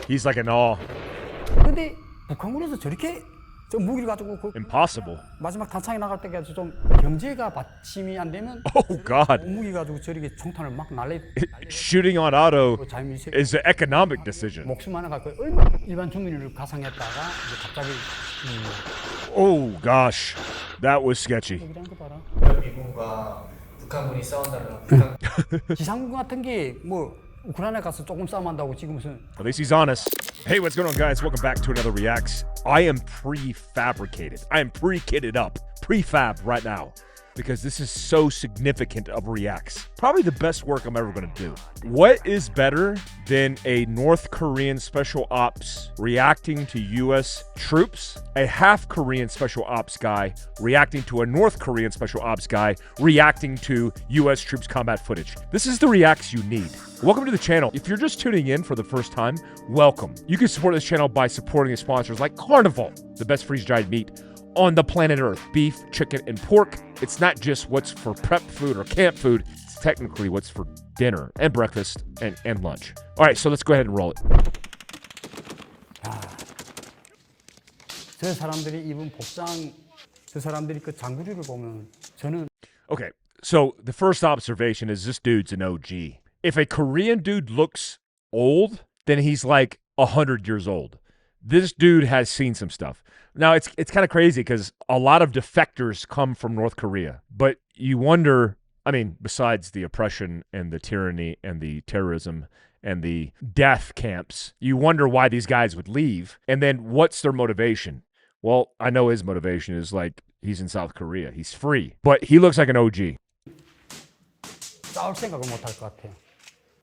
He's like in awe. 근데 북한군에서 저렇게 저 무기를 가지고 Impossible. 마지막 단창에 나갈 때까지 좀 경제가 받침이 안 되면 Oh God. 무기 가지고 저렇게 총탄을 막 날려 Shooting on auto 자유민주 is an economic decision. 목숨 하나 갖고 얼마나 일반 주민을 가상했다가 이제 갑자기 Oh gosh, that was sketchy. 이런 거 봐라. 미군과 북한군이 싸운다면 북한 지상군 같은 게 뭐 우크라이나 가서 조금 싸움한다고 지금 무슨 At least he's honest. Hey, what's going on, guys? Welcome back to another Reacts. I am prefabricated. I am pre-kitted up, prefab right now, because this is so significant of Reacts. Probably the best work I'm ever going to do. What is better than a North Korean special ops reacting to U.S. troops? A half Korean special ops guy reacting to a North Korean special ops guy reacting to U.S. troops combat footage. This is the Reacts you need. Welcome to the channel. If you're just tuning in for the first time, welcome. You can support this channel by supporting its sponsors like Carnival, the best freeze-dried meat on the planet Earth. Beef, chicken, and pork. It's not just what's for prep food or camp food. It's technically what's for dinner and breakfast and lunch. All right, so let's go ahead and roll it. 저 사람들이 입은 복장, 저 사람들이 그 장구리를 보면 저는 Okay, so the first observation is this dude's an OG. If a Korean dude looks old, then he's like 100 years old. This dude has seen some stuff. Now, it's kind of crazy because a lot of defectors come from North Korea. But you wonder, I mean, besides the oppression and the tyranny and the terrorism and the death camps, you wonder why these guys would leave. And then what's their motivation? Well, I know his motivation is like he's in South Korea. He's free. But he looks like an OG. 싸울 생각을 못 할 것 같아요.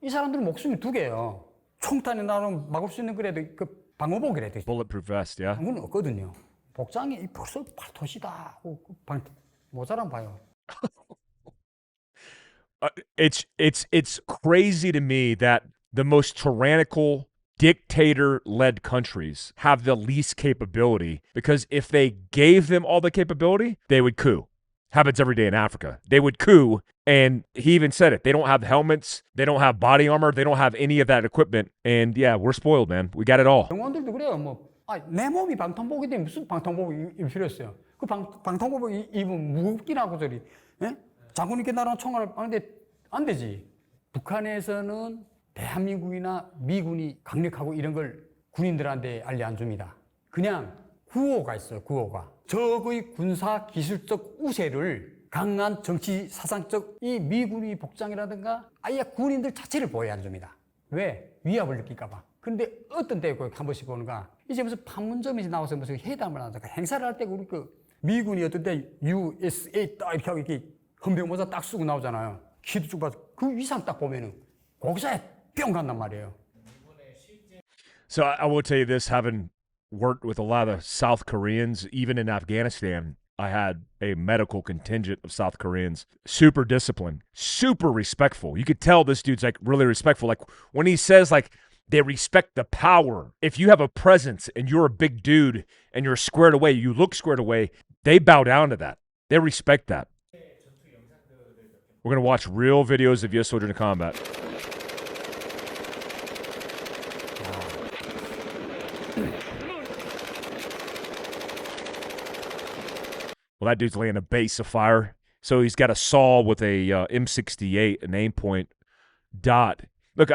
이 사람들은 목숨이 두 개예요. 총탄이 나오면 막을 수 있는 그래도 그 방어복이라 돼. Bulletproof vest, yeah? 방어는 없거든요. 복장이 벌써 팔토시다. 모자란 봐요. It's crazy to me that the most tyrannical dictator-led countries have the least capability, because if they gave them all the capability, they would coup. Happens every day in Africa. They would coup, and he even said it. They don't have helmets. They don't have body armor. They don't have any of that equipment. And yeah, we're spoiled, man. We got it all. 영원들도 그래요. 뭐, 내 몸이 방탄복인데 무슨 방탄복을 입을 필요 있어요. 그 방탄복을 입으면 무겁긴 하고 저리. 예? 장군님께 나랑 총알을 하는데 안 되지. 북한에서는 대한민국이나 미군이 강력하고 이런 걸 군인들한테 알려 안 줍니다. 그냥 구호가 있어요. 구호가. 적의 군사 기술적 우세를 강한 정치 사상적 이 미군의 복장이라든가 아예 군인들 자체를 보여야 안 줍니다. 왜? 위협을 느낄까 봐. 근데 어떤 때에 한 번씩 보는가? 이제 무슨 판문점에서 나와서 무슨 회담을 하다가 행사를 할 때 우리 그 미군이 어떤 때 USA 딱 이렇게 하고 이렇게 헌병 모자 딱 쓰고 나오잖아요. 키도 쭉 봐서 그 위상 딱 보면은 거기서 뿅 간단 말이에요. So I will tell you this, having worked with a lot of South Koreans, even in Afghanistan, I had a medical contingent of South Koreans, super disciplined, super respectful. You could tell this dude's like really respectful. Like when he says like they respect the power. If you have a presence and you're a big dude and you're squared away, you look squared away, they bow down to that. They respect that. We're going to watch real videos of U.S. soldiers in combat. Well, that dude's laying a base of fire. So he's got a saw with a M68, an aim point dot. Look,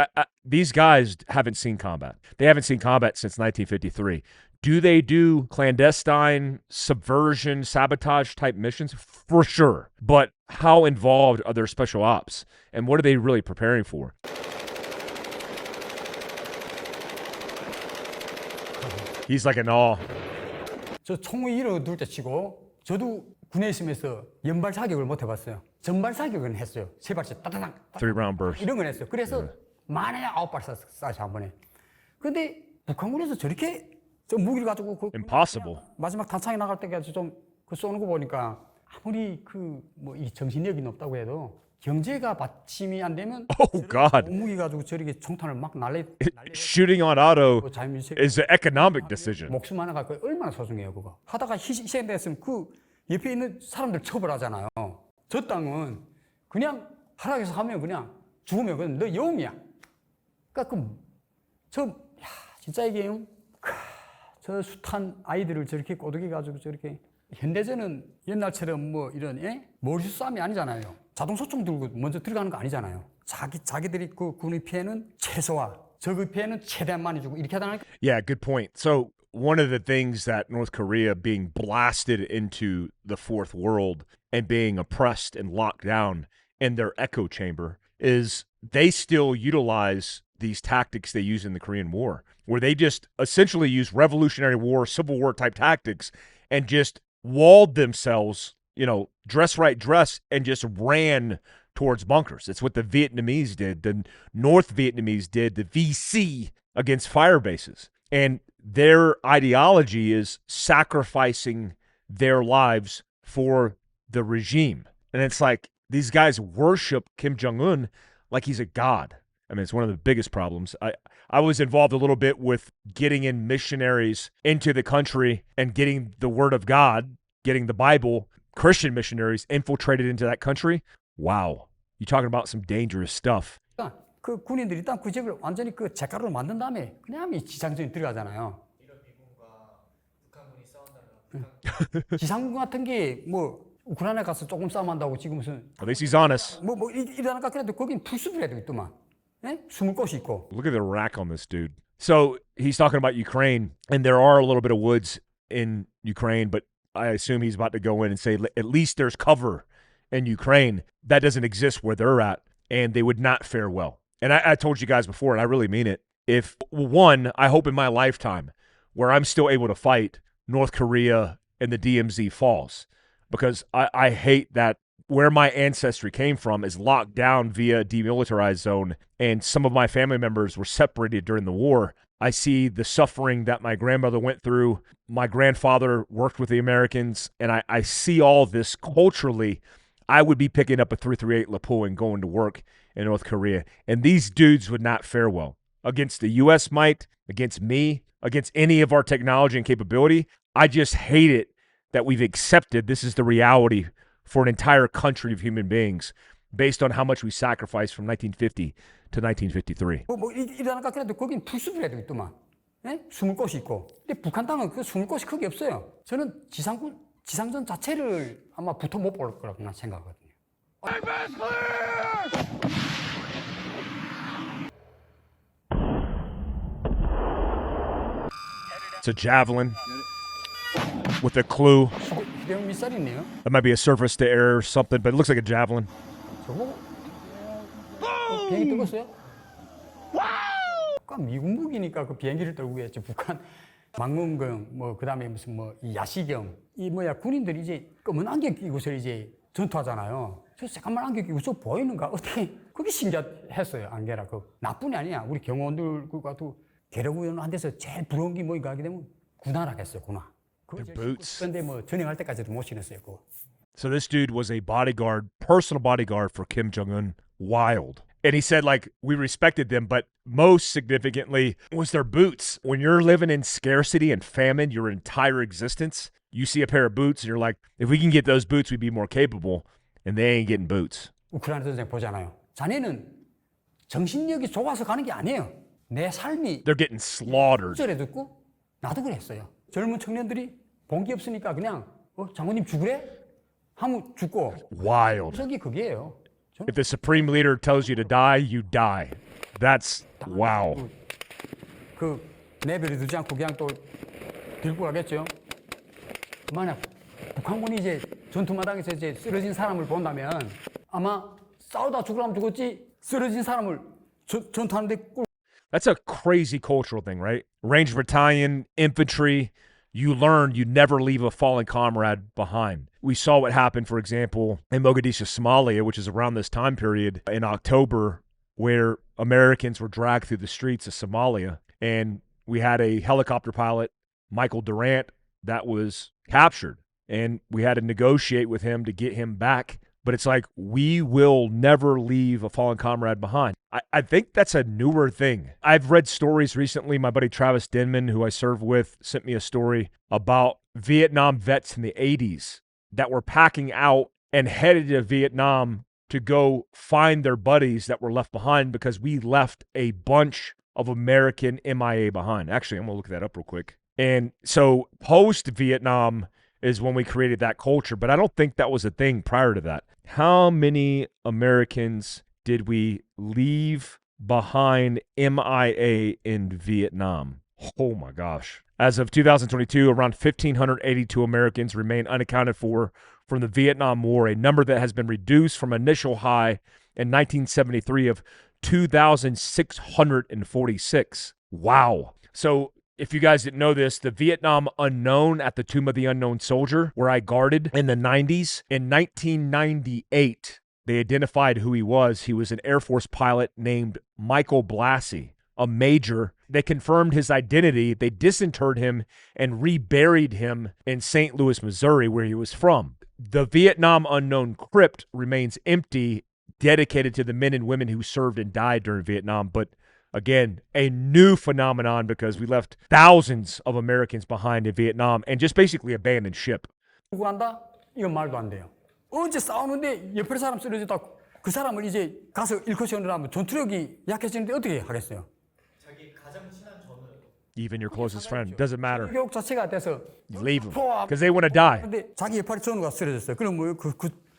these guys haven't seen combat. They haven't seen combat since 1953. Do they do clandestine subversion, sabotage type missions? For sure. But how involved are their special ops? And what are they really preparing for? He's like in awe. 저 총을 잃어둘 때 치고 저도 군에 있으면서 연발 사격을 못 해봤어요. 전발 사격은 했어요. 세 발씩 따다닥 3-round burst. 이런 건 했어요. 그래서 만에 9발 쐈어요 한 번에. 근데 북한군에서 저렇게 저 무기를 가지고 그 Impossible. 마지막 단창에 나갈 때까지 좀 그 쏘는 거 보니까 아무리 그 뭐 이 정신력이 높다고 해도 경제가 받침이 안 되면 Oh God. 무기 가지고 저렇게 총탄을 막 날려 Shooting on auto 자유민주 is an economic decision. 목숨 하나 갖고 얼마나 소중해요 그거. 하다가 희생됐으면 그 옆에 있는 사람들 처벌하잖아요. 저 땅은 그냥 하락해서 하면 그냥 죽으면 그냥 너 영이야. 그러니까 야, 진짜 이게요. 저 숱한 아이들을 저렇게 꼬드겨 가지고 저렇게 현대전은 옛날처럼 뭐 이런 머리수 싸움이 아니잖아요. 자동 소총 들고 먼저 들어가는 거 아니잖아요. 자기들이 그 군의 피해는 최소화, 적의 피해는 최대한 많이 주고 이렇게 하다니까. Yeah, good point. So one of the things that North Korea being blasted into the fourth world and being oppressed and locked down in their echo chamber is they still utilize these tactics they use in the Korean War, where they just essentially use Revolutionary War, Civil War type tactics and just walled themselves, dress right dress, and just ran towards bunkers. It's what the Vietnamese did, the North Vietnamese did, the VC against fire bases. And their ideology is sacrificing their lives for the regime. And it's like these guys worship Kim Jong-un like he's a god. I mean, it's one of the biggest problems. I was involved a little bit with getting in missionaries into the country and getting the word of God, getting the Bible, Christian missionaries infiltrated into that country. Wow. You're talking about some dangerous stuff. 그 군인들이 일단 그 지역을 완전히 그 재가루로 만든 다음에 그냥 이 지상전이 들어가잖아요. 이런 미군과 북한군이 싸운다면 지상군 같은 게 뭐 우크라이나 가서 조금 싸움한다고 지금 무슨 At least he's honest. 이러니까 그래도 거긴 풀숲이라도 있더만. 숨을 곳이 있고. Look at the rack on this dude. So he's talking about Ukraine, and there are a little bit of woods in Ukraine, but I assume he's about to go in and say at least there's cover in Ukraine. That doesn't exist where they're at, and they would not fare well. And I told you guys before, and I really mean it. If one, I hope in my lifetime, where I'm still able to fight, North Korea and the DMZ falls, because I hate that where my ancestry came from is locked down via demilitarized zone, and some of my family members were separated during the war. I see the suffering that my grandmother went through. My grandfather worked with the Americans, and I see all this culturally. I would be picking up a 338 lapel and going to work in North Korea, and these dudes would not fare well against the U.S. might, against me, against any of our technology and capability. I just hate it that we've accepted this is the reality for an entire country of human beings based on how much we sacrificed from 1950 to 1953. 이러니까 그래도 거긴 풀숲이라도 있더만. 숨을 곳이 있고. 근데 북한 땅은 그 숨을 곳이 크게 없어요. 저는 지상전 자체를 아마 붙어 못 볼 거라고 난 생각하거든요. It's a javelin with a clue. 휴대용 미사일이네요. That might be a surface to air or something, but it looks like a javelin. 저거 비행기 떨궜어요? 그러니까 미군 무기니까 그 비행기를 떨구겠죠. 북한 망원경 뭐 그다음에 무슨 뭐 이 야시경 이 뭐야 군인들이 이제 검은 안경 끼고서 이제 전투하잖아요. 저 새까만 안경 끼고 저 보이는가 어떻게 그게 신기했어요. 안개라 그 나뿐이 아니야. 우리 경호원들과도 계룡우연 데서 제일 부러운 게 뭐인가 하게 되면 군화라겠어요. 군화. Their boots. 그런데 뭐 전역할 때까지도 못 신었어요. 그거. So this dude was a bodyguard, personal bodyguard for Kim Jong-un. Wild. And he said, like, we respected them, but most significantly was their boots. When you're living in scarcity and famine your entire existence, you see a pair of boots and you're like, if we can get those boots, we'd be more capable. And they ain't getting boots. 우크라이나 전쟁 보잖아요. 자네는 정신력이 좋아서 가는 게 아니에요. 내 삶이 They're getting slaughtered. 절에 듣고 나도 그랬어요. 젊은 청년들이 본게 없으니까 그냥 장군님 죽으래? 하면 죽고. Wild. 그게 그게예요. If the supreme leader tells you to die, you die. That's wow. 그 내버려 두지 않고 그냥 또 들고 가겠죠. 만약 북한군이 이제 전투마당에서 이제 쓰러진 사람을 본다면 아마 싸우다 죽으라면 죽었지 쓰러진 사람을 전투하는데 꿀. That's a crazy cultural thing, right? Ranger battalion, infantry, you learn you never leave a fallen comrade behind. We saw what happened, for example, in Mogadishu, Somalia, which is around this time period in October, where Americans were dragged through the streets of Somalia. And we had a helicopter pilot, Michael Durant, that was captured. And we had to negotiate with him to get him back. But it's like, we will never leave a fallen comrade behind. I think that's a newer thing. I've read stories recently. My buddy Travis Denman, who I serve with, sent me a story about Vietnam vets in the 80s that were packing out and headed to Vietnam to go find their buddies that were left behind because we left a bunch of American MIA behind. Actually, I'm going to look that up real quick. And so post-Vietnam is when we created that culture, but I don't think that was a thing prior to that. How many Americans did we leave behind MIA in Vietnam? Oh my gosh. As of 2022, around 1,582 Americans remain unaccounted for from the Vietnam War, a number that has been reduced from initial high in 1973 of 2,646. Wow. So if you guys didn't know this, the Vietnam Unknown at the Tomb of the Unknown Soldier, where I guarded in the 90s, in 1998, they identified who he was. He was an Air Force pilot named Michael Blassie, a major. They confirmed his identity. They disinterred him and reburied him in St. Louis, Missouri, where he was from. The Vietnam Unknown Crypt remains empty, dedicated to the men and women who served and died during Vietnam. But again, a new phenomenon because we left thousands of Americans behind in Vietnam and just basically abandoned ship. 한다? 이건 말도 안 돼요. 어제 싸우는데 옆에 사람 쓰러졌다. 그 사람을 이제 가서 일컷시원을 하면 전투력이 약해지는데 어떻게 하겠어요? 자기 가장 친한 전우. Even your closest friend. Doesn't matter. 교육 자체가 돼서 You leave them because they want to die. 근데 자기 옆팔이 전우가 쓰러졌어요. 그럼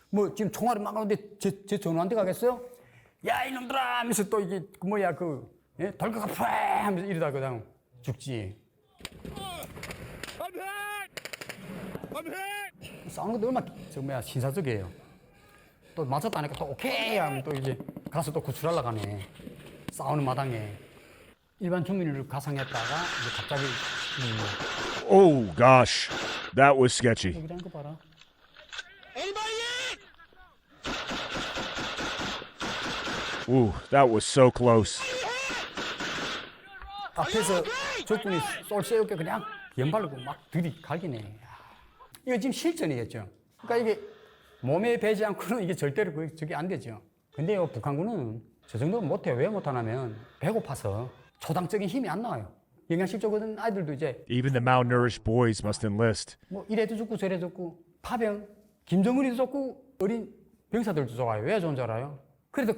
뭐 지금 총알이 막 나오는데 제 전우한테 가겠어요? 야 이놈들아 하면서 또 이게 덜컥 팍 하면서 이러다 그냥 죽지. 싸우는 것도 얼마나 신사적이에요. 또 맞았다니까 또 오케이 하면 또 이제 가서 또 구출하려고 하네. 싸우는 마당에 일반 주민을 가상했다가 이제 갑자기 Oh gosh, that was sketchy. 여기라는 거 봐라. Ooh, that was so close. 앞에서 적군이 쏠 세우게 그냥 연발로 막 들이갈기네. 이거 지금 실전이겠죠. 그러니까 이게 몸에 배지 않고는 이게 절대로 저게 안 되죠. 근데요, 북한군은 저 정도는 못해요. 왜 못하냐면 배고파서 초당적인 힘이 안 나와요. 영양실조 거든 아이들도 이제 Even the malnourished boys must enlist. 뭐 이래도 죽고 저래 죽고 파병, 김정은이도 좋고 어린 병사들도 좋아요. 왜 좋은 줄 알아요? 그래도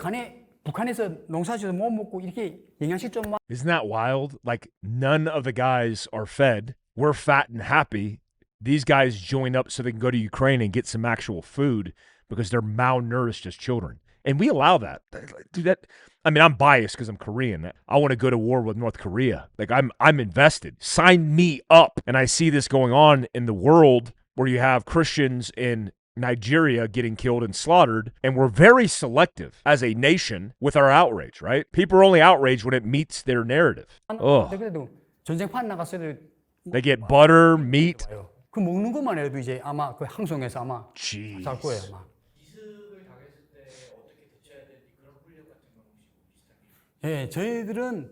북한에서 농사지어서 못 먹고 이렇게 영양실조만 Isn't that wild? Like none of the guys are fed. We're fat and happy. These guys join up so they can go to Ukraine and get some actual food because they're malnourished as children. And we allow that. Dude, I mean, I'm biased because I'm Korean. I want to go to war with North Korea. Like I'm invested. Sign me up. And I see this going on in the world where you have Christians in Nigeria getting killed and slaughtered, and we're very selective as a nation with our outrage, right? People are only outraged when it meets their narrative. Oh, 그래도 전쟁판 나갔어도 they get butter, meat. 그 먹는 것만 해도 이제 아마 그 항송에서 아마 Jeez. 살 거예요. 아마. 이습을 당했을 때 어떻게 대처해야 되는지 그런 훈련 같은 거 혹시 비슷하게? 예, 저희들은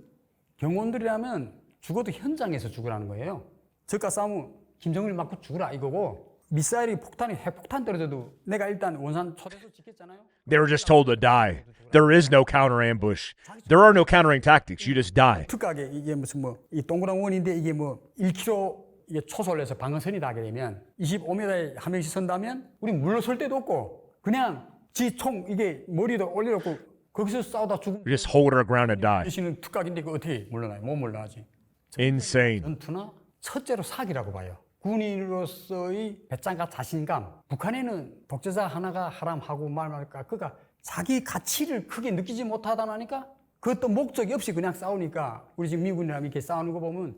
경호원들이라면 죽어도 현장에서 죽으라는 거예요. 저가 싸우면 김정일 맞고 죽으라 이거고 미사일이 핵폭탄 떨어져도 내가 일단 원산 초대서 지켰잖아요. They were just told to die. There is no counter ambush. There are no countering tactics. You just die. 특가게 이게 무슨 이 동그란 원인데 이게 1km 이게 초솔해서 방어선이 닿게 되면 25m에 한 명씩 선다면 우리 물러설 데도 없고 그냥 지 총 이게 머리도 올려놓고 거기서 싸우다 죽으면 We just hold our ground and die. 시는 특각인데 그 어떻게 물러나요? 못 물러나지. Insane. 전투나 첫째로 사기라고 봐요. 군인으로서의 배짱과 자신감. 북한에는 독재자 하나가 하람하고 말할까 그가 자기 가치를 크게 느끼지 못하다 나니까 그것도 목적이 없이 그냥 싸우니까 우리 지금 미군이랑 이렇게 싸우는 거 보면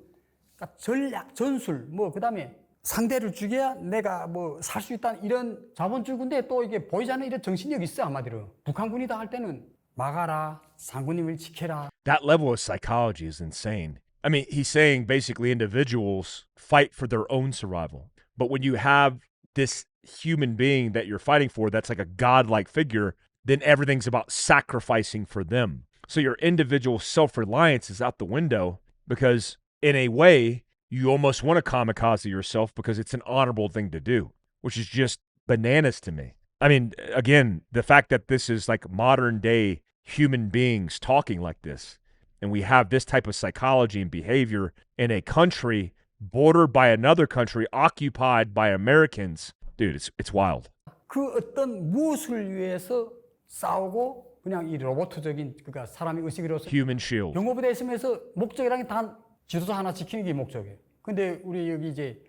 그러니까 전략, 전술, 그다음에 상대를 죽여야 내가 살 수 있다는 이런 자본주의인데 또 이게 보이지 않는 이런 정신력이 있어 한마디로. 북한군이 다 할 때는 막아라, 상군님을 지켜라. That level of psychology is insane. I mean, he's saying basically individuals fight for their own survival. But when you have this human being that you're fighting for that's like a godlike figure, then everything's about sacrificing for them. So your individual self-reliance is out the window because in a way, you almost want to kamikaze yourself because it's an honorable thing to do, which is just bananas to me. I mean, again, the fact that this is like modern day human beings talking like this, and we have this type of psychology and behavior in a country bordered by another country occupied by Americans, dude, it's wild. 그 어떤 무엇을 위해서 싸우고 그냥 이 로봇적인 그러니까 사람의 의식으로서 Human shield. 경호부대 있으면서 목적이라는 게 단 지도자 하나 지키는 게 목적이에요. 근데 우리 여기 이제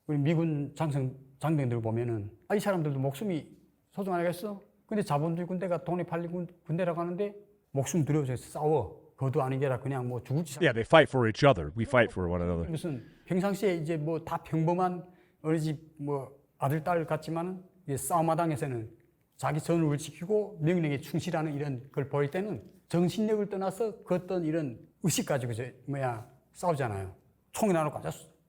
우리 미군 장병들 보면은 이 사람들도 목숨이 소중하겠어? 근데 자본주의 군대가 돈이 팔린 군대라고 하는데 목숨 들여서 싸워. 그것도 아니게라 그냥 뭐 죽을지. Yeah, they fight for each other. We fight for one another. 무슨 평상시에 이제 뭐 다 평범한 어느 집 뭐 아들 딸 같지만은 싸움마당에서는 자기 전우를 지키고 명령에 충실하는 이런 걸 보일 때는 정신력을 떠나서 그 어떤 이런 의식 가지고 싸우잖아요. 총이 나놓고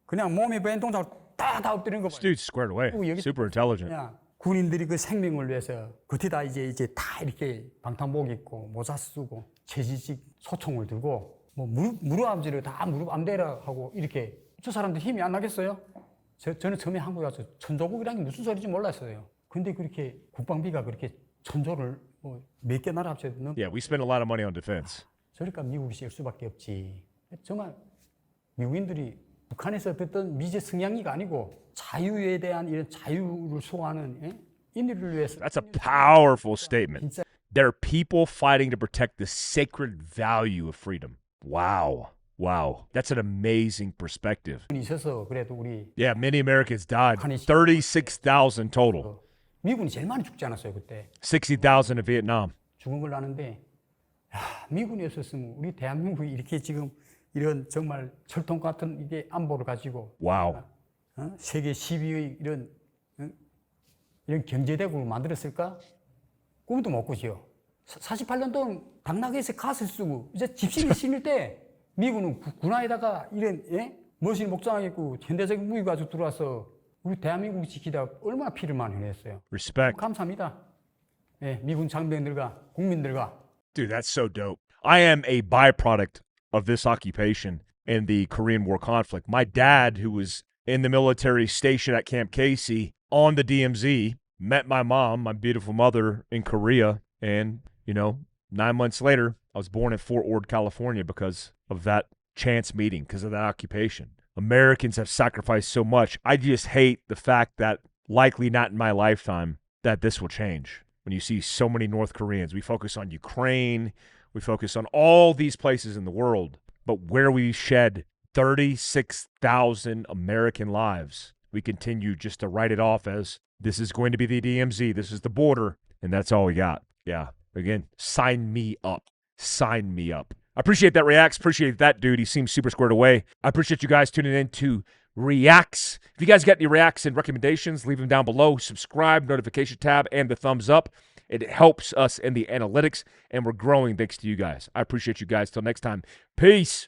그냥 몸이 벤 동작을 다 엎드리는 거 This 봐요. dude's squared away. 여기- Super intelligent. 그냥 군인들이 그 생명을 위해서 겉에다 이제 다 이렇게 방탄복 입고 모자 쓰고 채지직 소총을 들고 뭐 무릎 암지를 다 무릎 암대라 하고 이렇게 저 사람들 힘이 안 나겠어요? 저는 처음에 한국에 와서 천조국이라는 게 무슨 소리인지 몰랐어요. 근데 그렇게 국방비가 그렇게 천조를 뭐 몇 개 나라 합쳐도 Yeah, we spend a lot of money on defense. 저러니까 미국이 쓸 수밖에 없지. 정말 미국인들이 북한에서 어떤 미제 성향이가 아니고 자유에 대한 이런 자유를 소화하는 인류를 위해서. That's a powerful statement. 진짜 There are people fighting to protect the sacred value of freedom. Wow. Wow. That's an amazing perspective. 분이 있어서 그래도 우리 Yeah, many Americans died. 36,000 total. 미군이 제일 많이 죽지 않았어요 그때. 60,000 in Vietnam. 죽은 걸 아는데 미군이 없었으면 우리 대한민국이 이렇게 지금 이런 정말 철통 같은 이게 안보를 가지고 Wow. 세계 10위의 이런 경제대국을 만들었을까? 꿈도 못 꾸지요. 48년 동안 당나귀에서 갓을 쓰고 이제 집신이 심을 때 미군은 군화에다가 이런 머신 목장하고 있고 현대적인 무기 가지고 들어와서 우리 대한민국 지키다 얼마나 피를 많이 흘렸어요. Respect. 감사합니다. 미군 장병들과 국민들과. Dude, that's so dope. I am a byproduct of this occupation and the Korean War conflict. My dad, who was in the military station at Camp Casey on the DMZ, met my mom, my beautiful mother, in Korea. And, 9 months later, I was born in Fort Ord, California because of that chance meeting, because of that occupation. Americans have sacrificed so much. I just hate the fact that, likely not in my lifetime, that this will change. When you see so many North Koreans, we focus on Ukraine, we focus on all these places in the world, but where we shed 36,000 American lives, we continue just to write it off as this is going to be the DMZ, this is the border, and that's all we got. Yeah, again, sign me up. Sign me up. I appreciate that, Reacts. Appreciate that, dude. He seems super squared away. I appreciate you guys tuning in to Reacts. If you guys got any reacts and recommendations, leave them down below. Subscribe, notification tab, and the thumbs up. It helps us in the analytics, and we're growing thanks to you guys. I appreciate you guys. Till next time, peace.